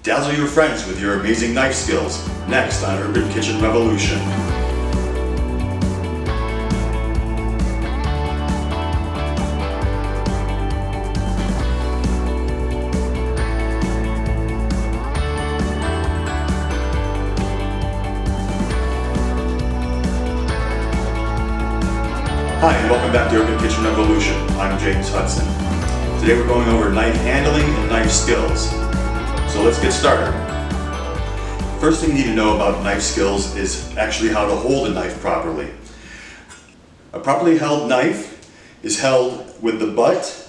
Dazzle your friends with your amazing knife skills, next on Urban Kitchen Revolution. Hi, and welcome back to Urban Kitchen Revolution. I'm James Hudson. Today we're going over knife handling and knife skills. So let's get started. First thing you need to know about knife skills is actually how to hold a knife properly. A properly held knife is held with the butt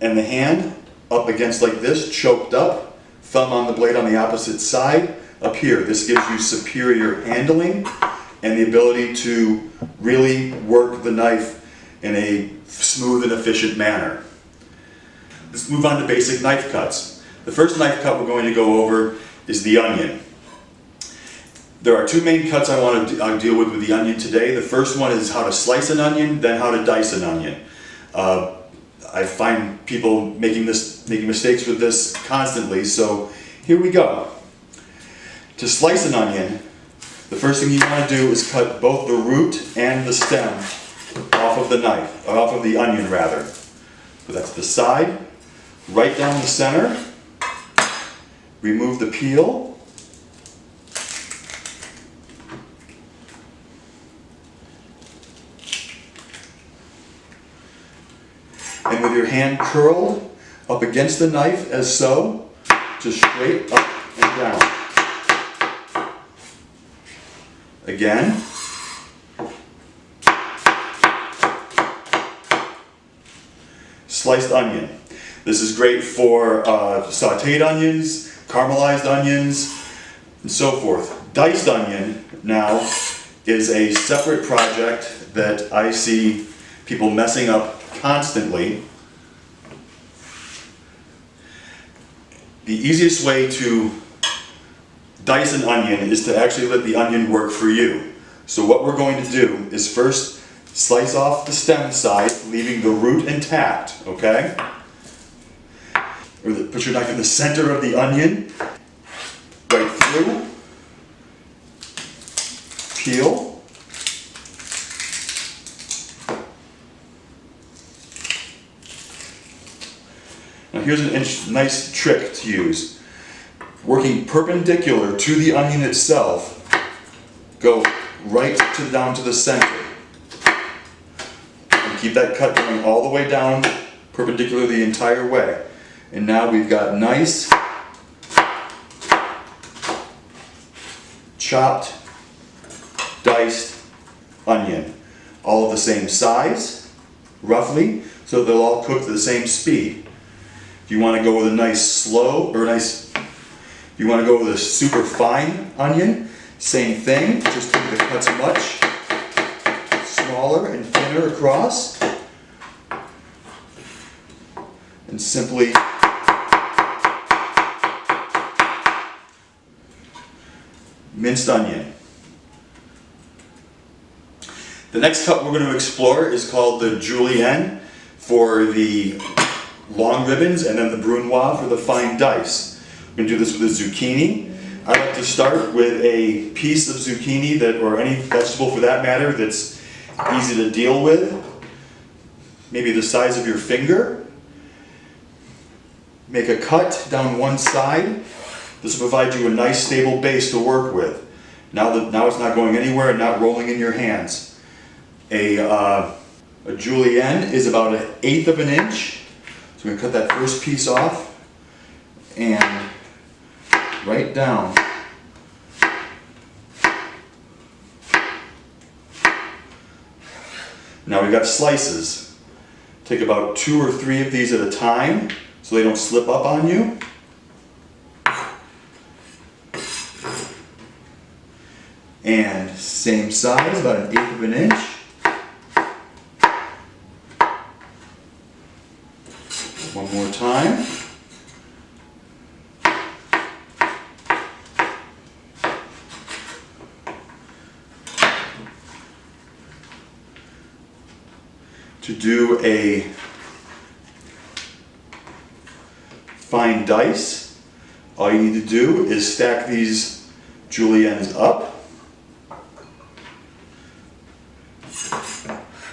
and the hand up against like this, choked up, thumb on the blade on the opposite side, up here. This gives you superior handling and the ability to really work the knife in a smooth and efficient manner. Let's move on to basic knife cuts. The first knife cut we're going to go over is the onion. There are two main cuts I want to deal with the onion today. The first one is how to slice an onion, then how to dice an onion. I find people making mistakes with this constantly, so here we go. To slice an onion, the first thing you want to do is cut both the root and the stem off of the knife, or off of the onion rather. So that's the side, right down the center. Remove the peel. And with your hand curled up against the knife as so, just straight up and down. Again. Sliced onion. This is great for sauteed onions, caramelized onions, and so forth. Diced onion now is a separate project that I see people messing up constantly. The easiest way to dice an onion is to actually let the onion work for you. So what we're going to do is first slice off the stem side, leaving the root intact, okay? Put your knife in the center of the onion, right through, peel, now here's a nice trick to use. Working perpendicular to the onion itself, go right down to the center. And keep that cut going all the way down, perpendicular the entire way. And now we've got nice, chopped, diced onion. All of the same size, roughly, so they'll all cook to the same speed. If you want to go with a nice slow, if you want to go with a super fine onion, same thing, just make the cuts much smaller and thinner across. And simply minced onion. The next cut we're going to explore is called the julienne for the long ribbons and then the brunoise for the fine dice. We're going to do this with a zucchini. I like to start with a piece of zucchini or any vegetable for that matter that's easy to deal with. Maybe the size of your finger. Make a cut down one side. This will provide you a nice stable base to work with. Now it's not going anywhere and not rolling in your hands. A julienne is about 1/8 of an inch. So we're going to cut that first piece off and right down. Now we've got slices. Take about 2 or 3 of these at a time so they don't slip up on you. And same size, about 1/8 of an inch. One more time. To do a fine dice, All you need to do is stack these juliennes up.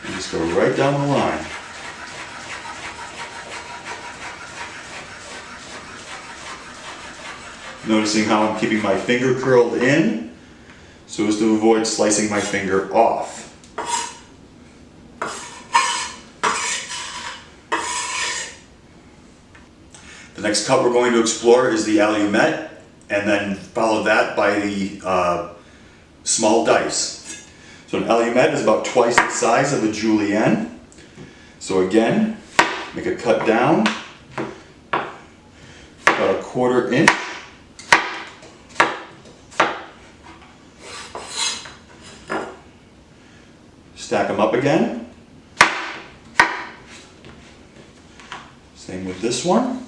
And just go right down the line. Noticing how I'm keeping my finger curled in so as to avoid slicing my finger off. The next cut we're going to explore is the allumette, and then follow that by the small dice. So an allumette is about twice the size of a julienne. So again, make a cut down, about 1/4 inch. Stack them up again. Same with this one.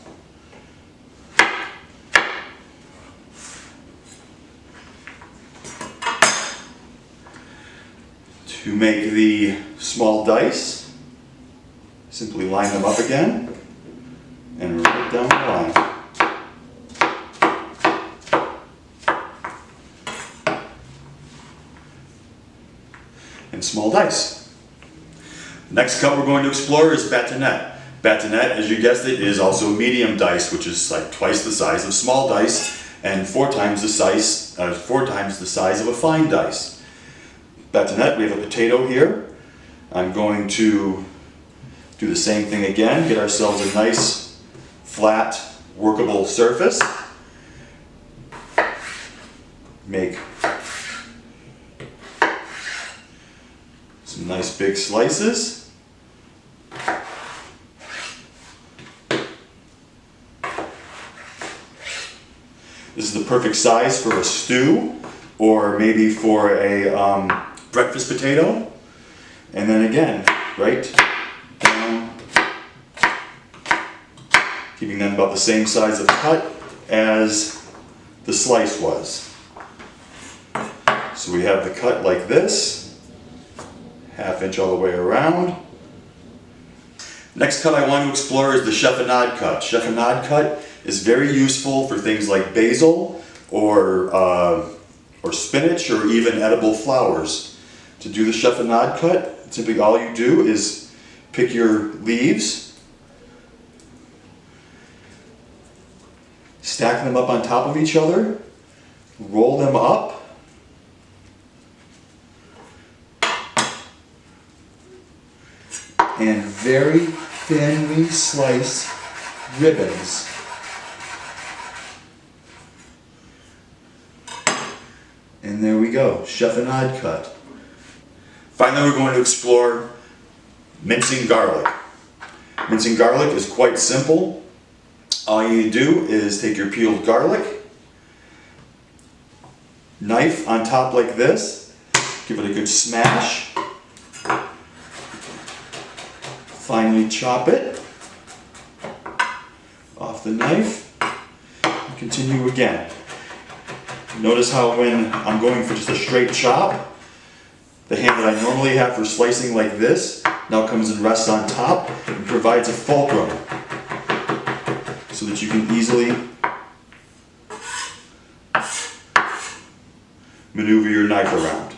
To make the small dice, simply line them up again and right down the line. And small dice. Next cut we're going to explore is batonette. Batonette, as you guessed it, is also medium dice, which is like twice the size of small dice and 4 times the size of a fine dice. Batonette, we have a potato here. I'm going to do the same thing again, get ourselves a nice, flat, workable surface. Make some nice big slices. This is the perfect size for a stew, or maybe for a breakfast potato. And then again, right down, keeping them about the same size of cut as the slice was. So we have the cut like this, 1/2 inch all the way around. Next cut I want to explore is the chiffonade cut. Chiffonade cut is very useful for things like basil or spinach or even edible flowers. To do the chiffonade cut, simply all you do is pick your leaves, stack them up on top of each other, roll them up, and very thinly slice ribbons. And there we go, chiffonade cut. Finally, we're going to explore mincing garlic. Mincing garlic is quite simple. All you need to do is take your peeled garlic, knife on top like this, give it a good smash, finally chop it off the knife, and continue again. Notice how when I'm going for just a straight chop, the hand that I normally have for slicing like this now comes and rests on top and provides a fulcrum so that you can easily maneuver your knife around.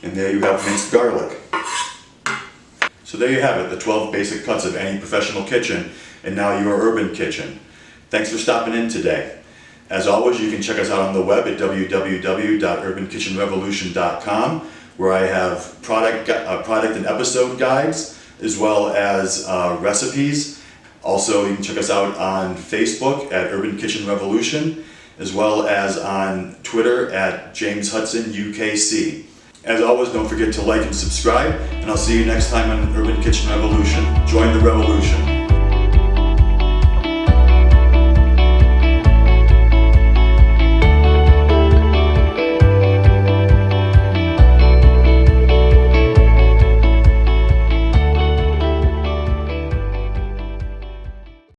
And there you have minced garlic. So there you have it, the 12 basic cuts of any professional kitchen, and now your urban kitchen. Thanks for stopping in today. As always, you can check us out on the web at www.urbankitchenrevolution.com, where I have product and episode guides, as well as recipes. Also, you can check us out on Facebook at Urban Kitchen Revolution, as well as on Twitter at James Hudson UKC. As always, don't forget to like and subscribe, and I'll see you next time on Urban Kitchen Revolution. Join the revolution.